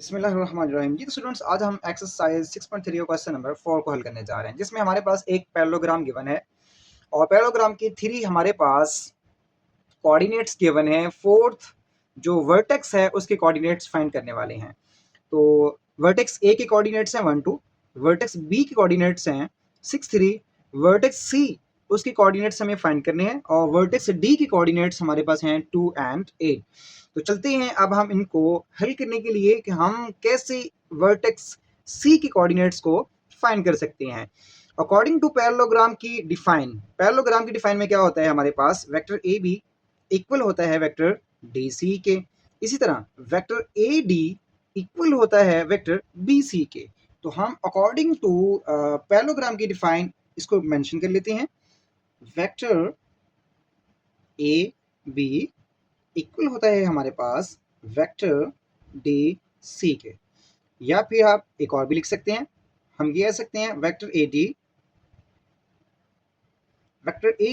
बिस्मिल्लाहिर्रहमानिर्रहीम। जी तो स्टूडेंट्स, आज हम एक्सरसाइज 6.3 क्वेश्चन नंबर 4 को हल करने जा रहे हैं, जिसमें हमारे पास एक पैरेललोग्राम गिवन है और पैरेललोग्राम की थ्री हमारे पास कोऑर्डिनेट्स गिवन है। फोर्थ जो वर्टेक्स है उसके कोऑर्डिनेट्स फाइंड करने वाले हैं। तो वर्टेक्स ए के कोऑर्डिनेट्स हैं 1 2, वर्टेक्स बी के कोऑर्डिनेट्स हैं 6 3, वर्टेक्स सी उसके कोऑर्डिनेट्स हमें फाइंड करने हैं और वर्टेक्स डी के कोऑर्डिनेट्स हमारे पास हैं 2 एंड 8। तो चलते हैं अब हम इनको हल करने के लिए कि हम कैसे वर्टेक्स सी के कोऑर्डिनेट्स को फाइंड कर सकते हैं। अकॉर्डिंग टू पैरेललोग्राम की डिफाइन में क्या होता है, हमारे पास वेक्टर ए बी इक्वल होता है वेक्टर डी सी के। इसी तरह वेक्टर ए डी इक्वल होता है वेक्टर बी सी के। तो हम अकॉर्डिंग टू पैरेललोग्राम की डिफाइन इसको मेंशन कर लेते हैं। वेक्टर ए बी इक्वल होता है हमारे पास वेक्टर डी सी के, या फिर आप एक और भी लिख सकते हैं, हम ये कह सकते हैं vector a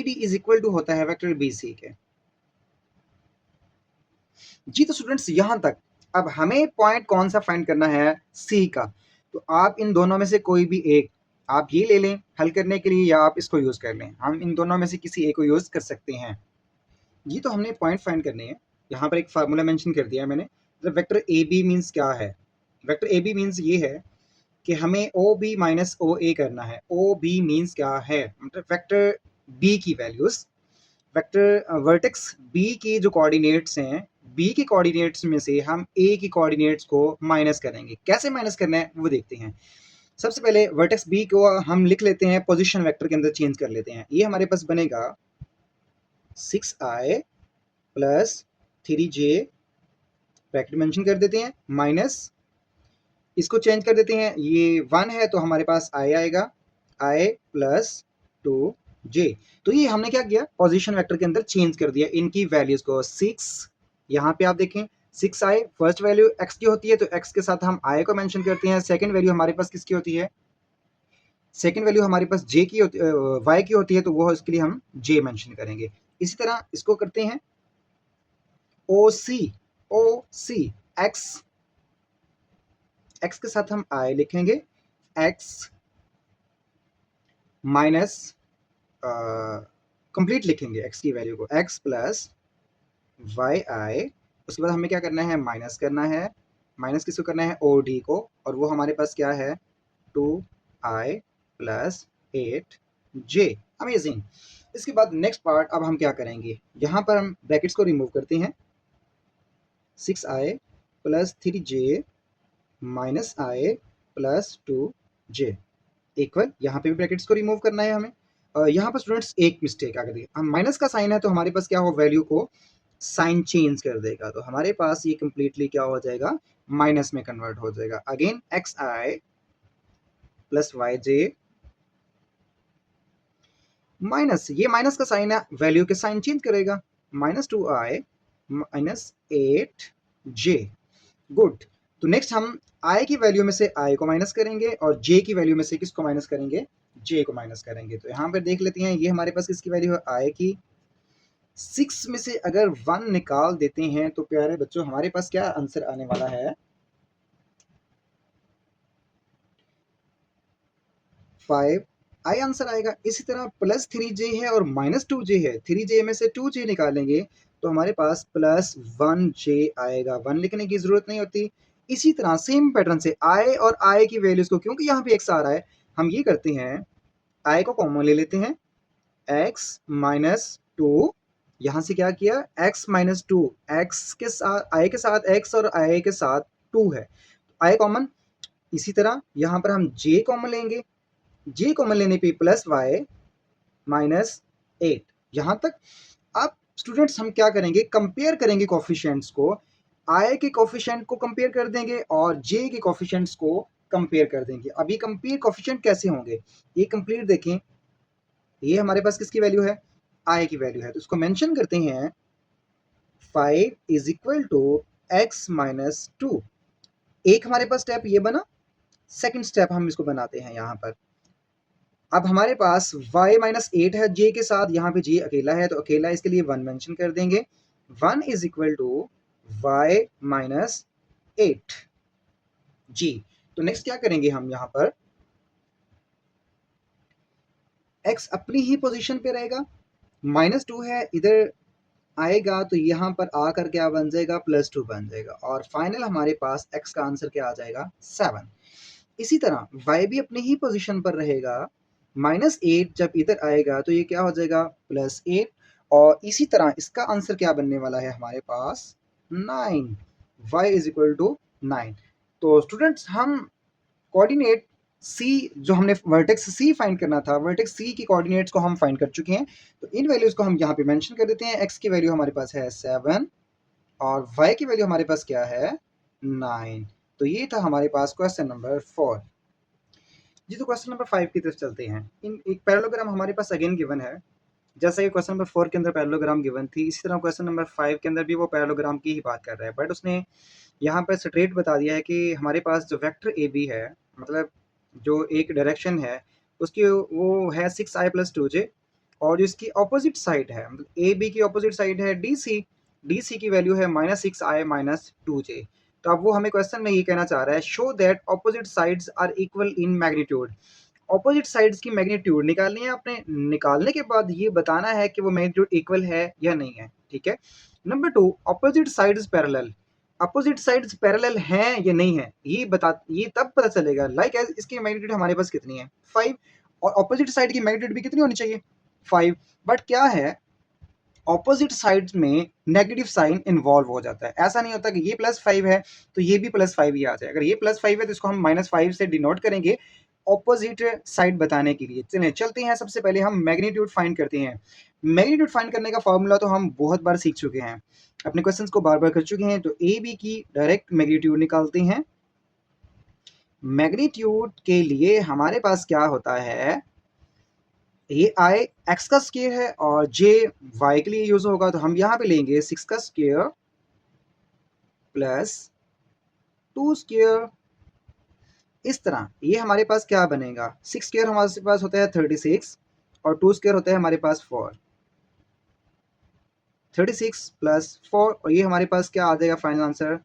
d is equal to होता है वेक्टर बी सी के। जी तो स्टूडेंट्स, यहां तक अब हमें पॉइंट कौन सा फाइंड करना है, सी का। तो आप इन दोनों में से कोई भी एक आप ये ले लें हल करने के लिए, या आप इसको यूज कर लें, हम इन दोनों में से किसी एक को यूज कर सकते हैं। जी तो हमने पॉइंट फाइंड करने हैं। यहाँ पर एक फार्मूला मेंशन कर दिया है मैंने। तो वेक्टर ए बी मीन्स क्या है, वेक्टर ए बी मीन्स ये है कि हमें ओ बी माइनस ओ ए करना है। ओ बी मीन्स क्या है, मतलब वेक्टर बी की वैल्यूज, वेक्टर वर्टेक्स बी की जो कोऑर्डिनेट्स हैं, बी के कोऑर्डिनेट्स में से हम ए की कोऑर्डिनेट्स को माइनस करेंगे। कैसे माइनस करना है वो देखते हैं। सबसे पहले वर्टेक्स बी को हम लिख लेते हैं, पोजीशन वेक्टर के अंदर चेंज कर लेते हैं। ये हमारे पास बनेगा 6i plus 3j, bracket mention कर देते हैं, माइनस इसको चेंज कर देते हैं, ये 1 है तो हमारे पास i आएगा, i प्लस 2j। तो ये हमने क्या किया, पोजीशन वेक्टर के अंदर चेंज कर दिया इनकी वैल्यूज को। 6 यहाँ पे आप देखें 6i फर्स्ट वैल्यू x की होती है, तो x के साथ हम i को मेंशन करते हैं। सेकंड वैल्यू हमारे पास किसकी होती है, सेकंड वैल्यू हमारे पास j की होती y की होती है, तो वो इसके लिए हम j मेंशन करेंगे। इसी तरह इसको करते हैं OC x के साथ हम i लिखेंगे, x माइनस कंप्लीट लिखेंगे x की वैल्यू को, x प्लस वाई आई। उसके बाद हमें क्या करना है, माइनस करना है। माइनस किसको करना है, ओ डी को, और वो हमारे पास क्या है 2i प्लस 8j। अमेजिंग। इसके बाद नेक्स्ट पार्ट अब हम क्या करेंगे, यहाँ पर हम ब्रैकेट्स को रिमूव करते हैं। 6i plus 3j minus i plus 2j equal, यहाँ पे भी ब्रैकेट्स को रिमूव करना है हमें। यहाँ पर स्टूडेंट्स एक मिस्टेक अगर हम माइनस का साइन है तो हमारे पास क्या हो, वैल्यू को साइन चेंज कर देगा, तो हमारे पास ये कंप्लीटली क्या हो जाएगा, माइनस में कन्वर्ट हो जाएगा। Again xi plus yj minus, ये माइनस का साइन है, वैल्यू के साइन चेंज करेगा, minus 2i minus 8j। Good. तो नेक्स्ट हम i की वैल्यू में से i को माइनस करेंगे और j की वैल्यू में से किसको माइनस करेंगे, j को माइनस करेंगे। तो यहाँ पर देख लेते हैं, ये हमारे पास किसकी वैल्यू है, i की। 6 में से अगर 1 निकाल देते हैं तो प्यारे बच्चों हमारे पास क्या आंसर आने वाला है, 5i आंसर आएगा। इसी तरह प्लस 3j है और माइनस 2j है, 3j में से 2j निकालेंगे तो हमारे पास प्लस 1j आएगा, 1 लिखने की जरूरत नहीं होती। इसी तरह सेम पैटर्न से i और i की वैल्यूज को, क्योंकि यहाँ पे x आ रहा है, हम ये करते हैं i को कॉमन ले लेते हैं, x माइनस 2, यहाँ से क्या किया, x माइनस 2, x के साथ i के साथ x और i के साथ 2 है, i कॉमन। इसी तरह यहाँ पर हम j कॉमन लेंगे, j कॉमन लेने पे प्लस y माइनस 8। यहाँ तक। अब स्टूडेंट्स हम क्या करेंगे, कंपेयर करेंगे कोफिशिएंट्स को, i के कोफिशिएंट को कंपेयर कर देंगे और j के कोफिशिएंट्स को कंपेयर कर देंगे। अब ये कंपेयर कोफिशिएंट कैसे होंगे, ये कंप्लीट देखें, ये हमारे पास किसकी वैल्यू है, i की वैल्यू है, तो इसको मेंशन करते हैं 5 is equal to x minus 2। एक हमारे पास स्टेप ये बना, सेकंड स्टेप हम इसको बनाते हैं यहाँ पर। अब हमारे पास y माइनस 8 है j के साथ, यहाँ पे j अकेला है तो अकेला, इसके लिए 1 मेंशन कर देंगे। 1 is equal to y minus 8। जी। तो नेक्स्ट क्या करेंगे हम यहाँ पर, x अपनी ही पोजीशन पे रहेगा, -2 है, इधर आएगा तो यहाँ पर आकर क्या बन जाएगा, +2 बन जाएगा, और फाइनल हमारे पास x का आंसर क्या आ जाएगा, 7। इसी तरह y भी अपनी ही पोजीशन पर रहेगा, -8 जब इधर आएगा तो ये क्या हो जाएगा, +8, और इसी तरह इसका आंसर क्या बनने वाला है हमारे पास, 9। y is equal to 9। तो स्टूडेंट्स हम कोऑर्डिनेट सी, जो हमने वर्टेक्स सी फाइंड करना था, वर्टेक्स सी की कोऑर्डिनेट्स को हम फाइंड कर चुके हैं। तो इन वैल्यूज को हम यहाँ पे मेंशन कर देते हैं। एक्स की वैल्यू हमारे पास है 7 और वाई की वैल्यू हमारे पास क्या है, 9। तो ये था हमारे पास क्वेश्चन नंबर 4। जी, तो क्वेश्चन नंबर 5 की तरफ चलते हैं। इन एक पैरेललोग्राम हमारे पास अगेन गिवन है, जैसा कि क्वेश्चन नंबर 4 के अंदर पैरेललोग्राम गिवन थी, इसी तरह क्वेश्चन नंबर 5 के अंदर भी वो पैरेललोग्राम की ही बात कर रहा है, बट उसने यहाँ पर स्ट्रेट बता दिया है कि हमारे पास जो वेक्टर ए बी है, मतलब जो एक डायरेक्शन है उसकी, वो है 6i प्लस 2j, और जो इसकी ऑपोजिट साइड है, मतलब ए बी की ऑपोजिट साइड है डी सी, डी सी की वैल्यू है -6i माइनस 2j। तो अब वो हमें क्वेश्चन में ये कहना चाह रहा है, show that opposite sides are equal in magnitude. Opposite sides की मैग्नीट्यूड निकालनी है आपने, निकालने के बाद ये बताना है कि वो मैग्नीट्यूड इक्वल है या नहीं है, ठीक है। Number 2, opposite sides parallel. Opposite sides parallel हैं या नहीं है, ये तब पता चलेगा, लाइक एज इसकी मैग्नीट्यूड हमारे पास कितनी है, 5, और ऑपोजिट साइड की मैग्नीट्यूड भी कितनी होनी चाहिए, 5। बट क्या है, ऑपोजिट साइड्स में नेगेटिव साइन इन्वॉल्व हो जाता है। ऐसा नहीं होता कि ये +5 है तो ये भी +5 ही आ जाए। अगर ये +5 है तो इसको हम -5 से डिनोट करेंगे ऑपोजिट साइड बताने के लिए। चलिए चलते हैं, सबसे पहले हम मैग्नीट्यूड फाइंड करते हैं। मैग्नीट्यूड फाइंड करने का फॉर्मूला तो हम बहुत बार सीख चुके हैं, अपने क्वेश्चंस को बार बार कर चुके हैं। तो ए बी की डायरेक्ट मैग्नीट्यूड निकालते हैं। मैग्नीट्यूड के लिए हमारे पास क्या होता है, ये आई एक्स का स्क्वायर है और जे वाई के लिए यूज होगा, तो हम यहाँ पे लेंगे 6 का स्क्वायर प्लस 2 स्क्वायर। इस तरह ये हमारे पास क्या बनेगा, 6 स्क्वायर हमारे पास होता है 36 और 2 स्क्वायर होता है हमारे पास 4, 36 प्लस 4, और ये हमारे पास क्या आ जाएगा फाइनल आंसर,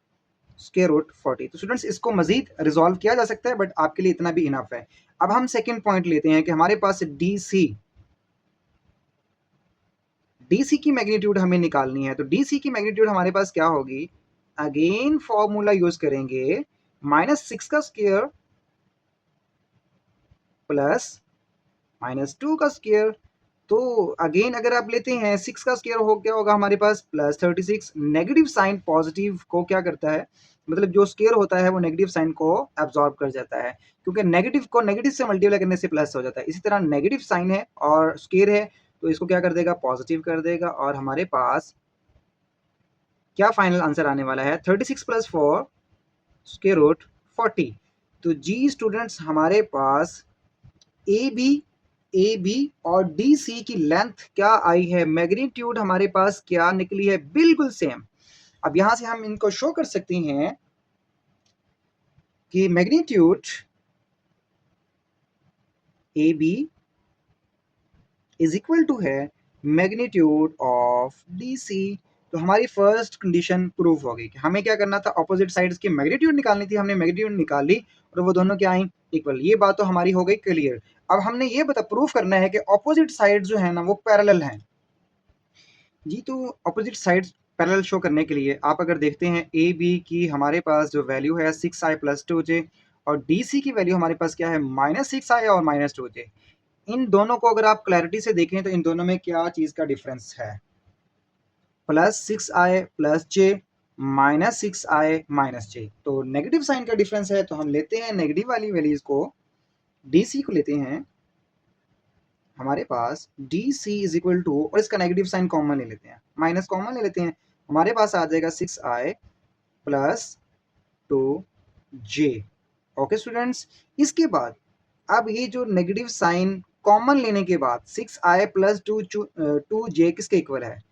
स्क्वायर रूट 40। तो स्टूडेंट्स इसको मजीद रिजॉल्व किया जा सकता है, बट आपके लिए इतना भी इनफ है। अब हम सेकेंड पॉइंट लेते हैं कि हमारे पास डी सी, डीसी की मैग्नीट्यूड हमें निकालनी है। तो डीसी की मैग्नीट्यूड हमारे पास क्या होगी, अगेन फॉर्मूला यूज करेंगे, -6 का स्क्वायर प्लस -2 का स्क्वायर। तो अगेन अगर आप लेते हैं 6 का स्क्वायर हो क्या होगा हमारे पास +36। नेगेटिव साइन पॉजिटिव को क्या करता है, मतलब जो स्क्वायर होता है वो नेगेटिव साइन को एब्जॉर्ब कर जाता है, क्योंकि नेगेटिव को नेगेटिव से मल्टीप्लाई करने से प्लस हो जाता है। इसी तरह नेगेटिव साइन है और स्क्वायर है तो इसको क्या कर देगा, पॉजिटिव कर देगा, और हमारे पास क्या फाइनल आंसर आने वाला है, 36 प्लस 4 स्क्वायर रूट 40। तो जी स्टूडेंट्स हमारे पास ए बी और डी सी की लेंथ क्या आई है, मैग्नीट्यूड हमारे पास क्या निकली है, बिल्कुल सेम। अब यहां से हम इनको शो कर सकते हैं कि magnitude a b is equal to है मैग्नीट्यूड ऑफ डी सी। तो हमारी फर्स्ट कंडीशन प्रूफ हो गई कि हमें क्या करना था, ऑपोजिट साइड्स की मैग्नीट्यूड निकालनी थी, हमने मैग्नीट्यूड निकाली और वो दोनों क्या आई, इक्वल। ये बात तो हमारी हो गई क्लियर। अब हमने ये प्रूफ करना है कि ऑपोजिट साइड जो है ना वो पैरेलल हैं। जी, तो ऑपोजिट साइड्स पैरेलल शो करने के लिए आप अगर देखते हैं ए बी की हमारे पास जो वैल्यू है 6i प्लस 2j, और डी सी की वैल्यू हमारे पास क्या है, -6i और -2j। इन दोनों को अगर आप क्लैरिटी से देखें तो इन दोनों में क्या चीज़ का डिफरेंस है, +6i plus j -6i minus j। तो नेगेटिव साइन का डिफरेंस है, तो हम लेते हैं नेगेटिव वाली वैल्यूज को, डी सी को लेते हैं हमारे पास, D C is equal to, और इसका नेगेटिव साइन कॉमन ले लेते हैं, माइनस कॉमन ले लेते हैं, हमारे पास आ जाएगा 6i plus 2j। Okay students, इसके बाद अब ये जो नेगेटिव साइन कॉमन लेने के बाद 6i प्लस 2j किसके इक्वल है,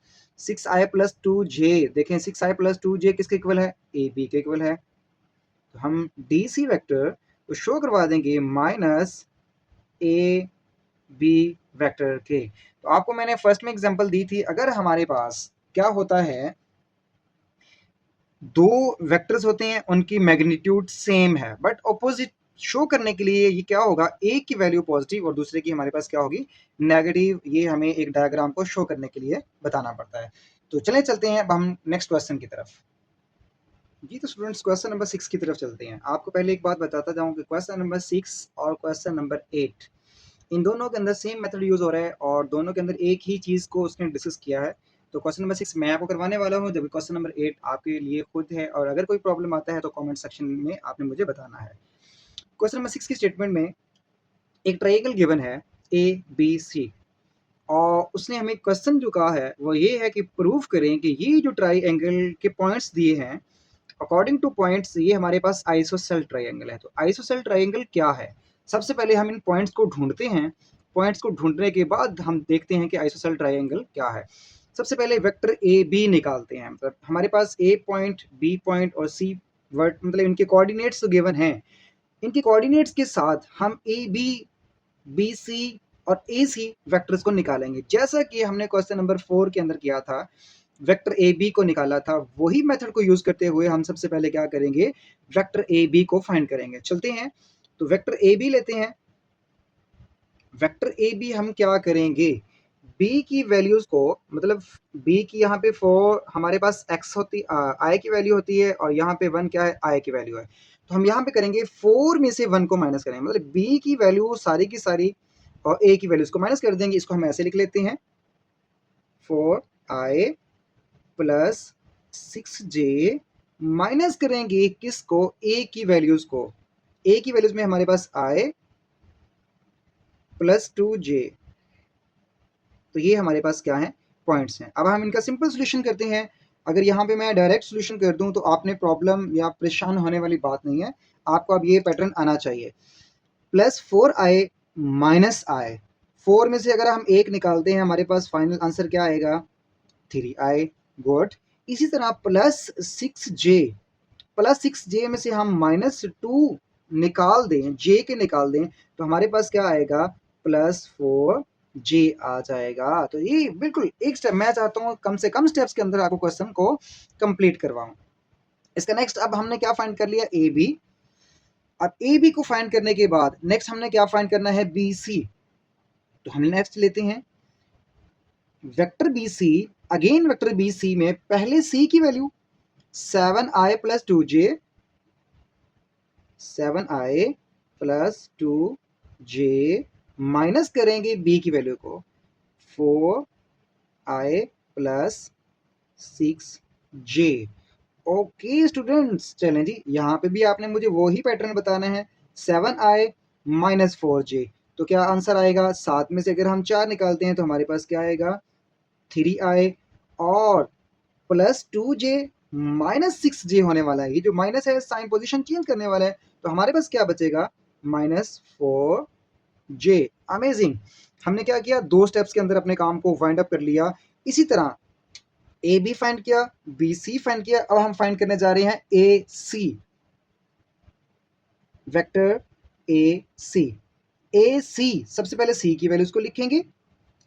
6i प्लस 2j, देखें 6i प्लस 2j किसके इक्वल है, ए बी के इक्वल है। तो हम डी सी वैक्टर को शो करवा देंगे माइनस ए बी वेक्टर के। तो आपको मैंने फर्स्ट में एग्जांपल दी थी, अगर हमारे पास क्या होता है, दो वेक्टर्स होते हैं, उनकी मैग्नीट्यूड सेम है, बट ऑपोजिट शो करने के लिए ये क्या होगा, एक की वैल्यू पॉजिटिव और दूसरे की हमारे पास क्या होगी, नेगेटिव। ये हमें एक डायग्राम को शो करने के लिए बताना पड़ता है। तो चले चलते हैं अब हम नेक्स्ट क्वेश्चन की तरफ। जी तो स्टूडेंट्स क्वेश्चन नंबर 6 की तरफ चलते हैं। आपको पहले एक बात बताता जाऊं कि क्वेश्चन नंबर 6 और क्वेश्चन नंबर 8 इन दोनों के अंदर सेम मेथड यूज हो रहा है और दोनों के अंदर एक ही चीज को उसने डिस्कस किया है। तो क्वेश्चन नंबर 6 मैं आपको करवाने वाला हूँ, जबकि क्वेश्चन नंबर 8 आपके लिए खुद है, और अगर कोई प्रॉब्लम आता है तो कमेंट सेक्शन में आपने मुझे बताना है। क्वेश्चन नंबर 6 की स्टेटमेंट में एक ट्रायंगल गिवन है ABC, और उसने हमें क्वेश्चन जो कहा है वो ये है कि प्रूफ करें कि ये जो ट्रायंगल के पॉइंट्स दिए हैं, अकॉर्डिंग टू पॉइंट्स ये हमारे पास आइसोसेल ट्रायंगल है। तो आइसोसेल ट्रायंगल क्या है, सबसे पहले हम इन पॉइंट्स को ढूंढते हैं। पॉइंट्स को ढूंढने के बाद हम देखते हैं कि आइसोसेल ट्रायंगल क्या है। सबसे पहले वेक्टर ए बी निकालते हैं। मतलब हमारे पास ए पॉइंट, बी पॉइंट और सी वर्ड, मतलब इनके कोऑर्डिनेट्स तो गिवन हैं। इनके कोऑर्डिनेट्स के साथ हम ए बी, बी सी और ए सी वेक्टर्स को निकालेंगे, जैसा कि हमने क्वेश्चन नंबर 4 के अंदर किया था, वेक्टर ए बी को निकाला था। वही मेथड को यूज करते हुए हम सबसे पहले क्या करेंगे, वेक्टर ए बी को फाइंड करेंगे। चलते हैं, तो वेक्टर ए बी लेते हैं। वेक्टर ए बी हम क्या करेंगे, बी की वैल्यूज को, मतलब बी की यहाँ पे 4 हमारे पास एक्स होती, आई की वैल्यू होती है, और यहाँ पे 1 क्या है, आई की वैल्यू है। तो हम यहाँ पे करेंगे 4 में से 1 को माइनस करेंगे, मतलब बी की वैल्यू सारी की सारी और ए की वैल्यूज को माइनस कर देंगे। इसको हम ऐसे लिख लेते हैं, 4i प्लस 6j माइनस करेंगे किसको, ए की वैल्यूज को। ए की वैल्यूज में हमारे पास i प्लस 2j, तो ये हमारे पास क्या है, पॉइंट्स हैं। अब हम इनका सिंपल सोल्यूशन करते हैं। अगर यहाँ पे मैं डायरेक्ट सोल्यूशन कर दूं तो आपने प्रॉब्लम या परेशान होने वाली बात नहीं है, आपको अब ये पैटर्न आना चाहिए। प्लस 4i माइनस आई, 4 में से अगर हम एक निकालते हैं हमारे पास फाइनल आंसर क्या आएगा, 3i। गुड। इसी तरह प्लस 6j, प्लस 6j में से हम माइनस 2 निकाल दें, j के निकाल दें, तो हमारे पास क्या आएगा, प्लस 4j आ जाएगा। तो ये बिल्कुल एक स्टेप, मैं चाहता हूँ कम से कम स्टेप्स के अंदर आपको क्वेश्चन को कंप्लीट करवाऊं। इसका नेक्स्ट, अब हमने क्या फाइंड कर लिया, ए बी। अब ए बी को फाइंड करने के बाद नेक्स्ट हमने क्या फाइंड करना है, बी सी। तो हम नेक्स्ट लेते हैं vector B C. Again vector B C में पहले सी की value 7i plus 2j, 7i plus 2j minus करेंगे बी की वैल्यू को, 4i plus 6j। Okay students, चलें जी, यहाँ पे भी आपने मुझे वही पैटर्न बताना है, 7i माइनस 4j। तो क्या आंसर आएगा, 7 में से अगर हम 4 निकालते हैं तो हमारे पास क्या आएगा, 3i और प्लस 2j माइनस 6j होने वाला है। ये जो माइनस है साइन पोजीशन चेंज करने वाला है, तो हमारे पास क्या बचेगा, माइनस 4j। अमेजिंग, हमने क्या किया, दो स्टेप्स के अंदर अपने काम को वाइंड अप कर लिया। इसी तरह ए बी फाइंड किया, बी सी फाइंड किया, अब हम फाइंड करने जा रहे हैं ए सी, वेक्टर ए सी। ए सी, सबसे पहले सी की वैल्यूज को लिखेंगे।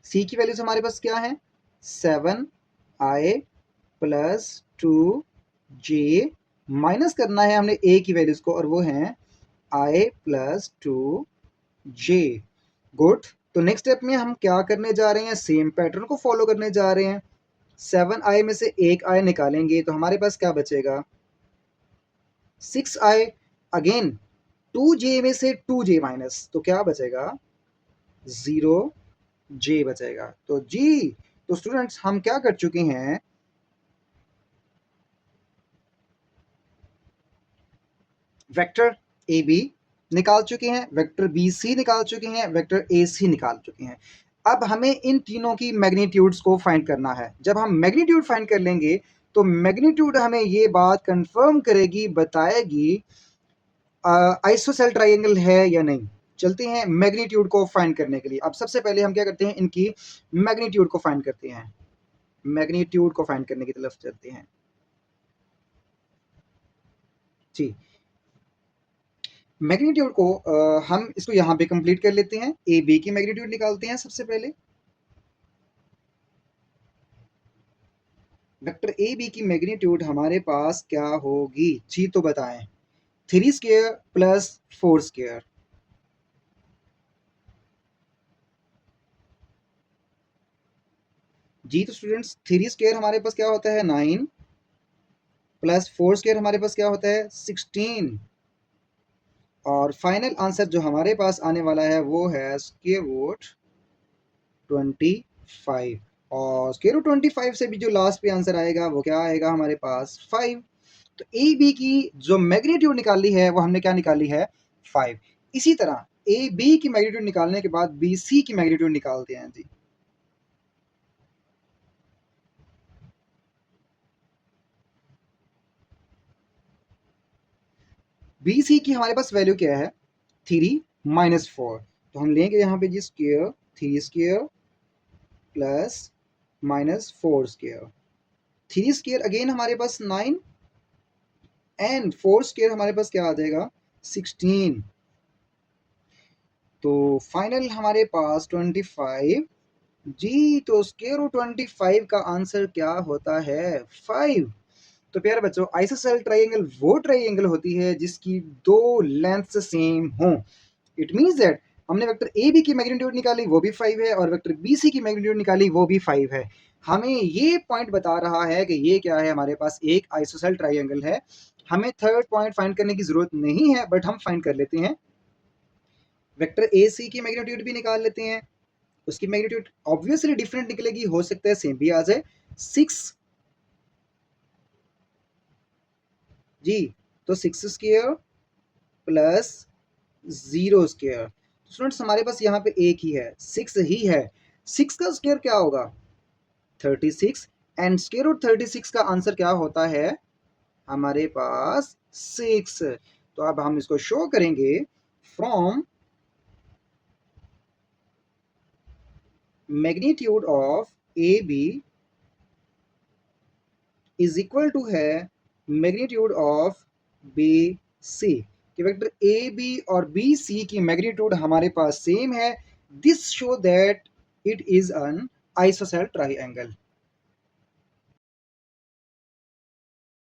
सी की वैल्यूज हमारे पास क्या है, 7i प्लस 2j माइनस करना है हमने ए की वैल्यूज को, और वो है i प्लस 2j। गुड। तो नेक्स्ट स्टेप में हम क्या करने जा रहे हैं, सेम पैटर्न को फॉलो करने जा रहे हैं। 7i में से एक i निकालेंगे तो हमारे पास क्या बचेगा, 6i। अगेन 2j में से 2j माइनस, तो क्या बचेगा, 0j बचेगा। तो जी, तो स्टूडेंट्स हम क्या कर चुके हैं, वेक्टर ए बी निकाल चुके हैं, वेक्टर बी सी निकाल चुके हैं, वेक्टर ए सी निकाल चुके हैं। अब हमें इन तीनों की मैग्नीट्यूड्स को फाइंड करना है। जब हम मैग्नीट्यूड फाइंड कर लेंगे तो मैग्नीट्यूड हमें ये बात कंफर्म करेगी, बताएगी आइसोसेल ट्रायंगल है या नहीं। चलते हैं मैग्नीट्यूड को फाइंड करने के लिए। अब सबसे पहले हम क्या करते हैं, इनकी मैग्नीट्यूड को फाइंड करते हैं। मैग्नीट्यूड को फाइंड करने की तरफ चलते हैं जी। मैग्नीट्यूड को हम इसको यहाँ पे कंप्लीट कर लेते हैं। ए बी की मैग्नीट्यूड निकालते हैं सबसे पहले। वेक्टर ए बी की मैग्नीट्यूड हमारे पास क्या होगी जी, तो बताएं। 3 स्क्वायर प्लस 4 स्क्वायर। जी तो स्टूडेंट्स 3 स्क्वायर हमारे पास क्या होता है 9, प्लस 4 स्क्वायर हमारे पास क्या होता है 16, और फाइनल आंसर जो हमारे पास आने वाला है वो है स्क्वायर रूट 25। और स्क्वायर रूट 25 से भी जो लास्ट पे आंसर आएगा वो क्या आएगा हमारे पास 5। तो ए बी की जो मैग्नीट्यूड निकाली है वो हमने क्या निकाली है 5। इसी तरह ए बी की मैग्नीट्यूड निकालने के बाद बी सी की मैग्नीट्यूड निकालते हैं जी। बी सी की हमारे पास वैल्यू क्या है 3 - 4। तो हम लेंगे यहाँ पे G square 3 square plus -4 square. 3 square again हमारे पास 9 एंड 4 स्क्वायर हमारे पास क्या आ जाएगा 16। तो फाइनल हमारे पास 25। जी तो स्क्वायर रूट 25 का आंसर क्या होता है 5। तो प्यारे बच्चों आइसोसेलेस ट्राइंगल वो ट्राइंगल होती है जिसकी दो लेंथ सेम हो। इट मींस दैट हमने वेक्टर ए बी की मैग्नीट्यूड निकाली वो भी 5 है, और वेक्टर बी सी की मैग्नीट्यूड निकाली वो भी 5 है। हमें ये पॉइंट बता रहा है कि ये क्या है, हमारे पास एक आइसोसेलेस ट्राइंगल है। हमें थर्ड पॉइंट फाइंड करने की जरूरत नहीं है, बट हम फाइंड कर लेते हैं। वेक्टर ए सी की मैग्नीट्यूड भी निकाल लेते हैं। उसकी मैग्नीट्यूड ऑब्वियसली डिफरेंट निकलेगी, हो सकता है सेम भी आ जाए 6। जी तो 6 स्क्वायर प्लस 0 स्क्वायर। स्टूडेंट्स हमारे पास यहाँ पे एक ही है 6 ही है। 6 का स्क्वायर क्या होगा 36, एंड स्क्वायर रूट 36 का आंसर क्या होता है हमारे पास 6। तो अब हम इसको शो करेंगे from magnitude of a b is equal to है मैग्नीट्यूड ऑफ बी सी। कि वेक्टर ए बी और बी सी की मैग्नीट्यूड हमारे पास सेम है। This show that it is an isosceles triangle.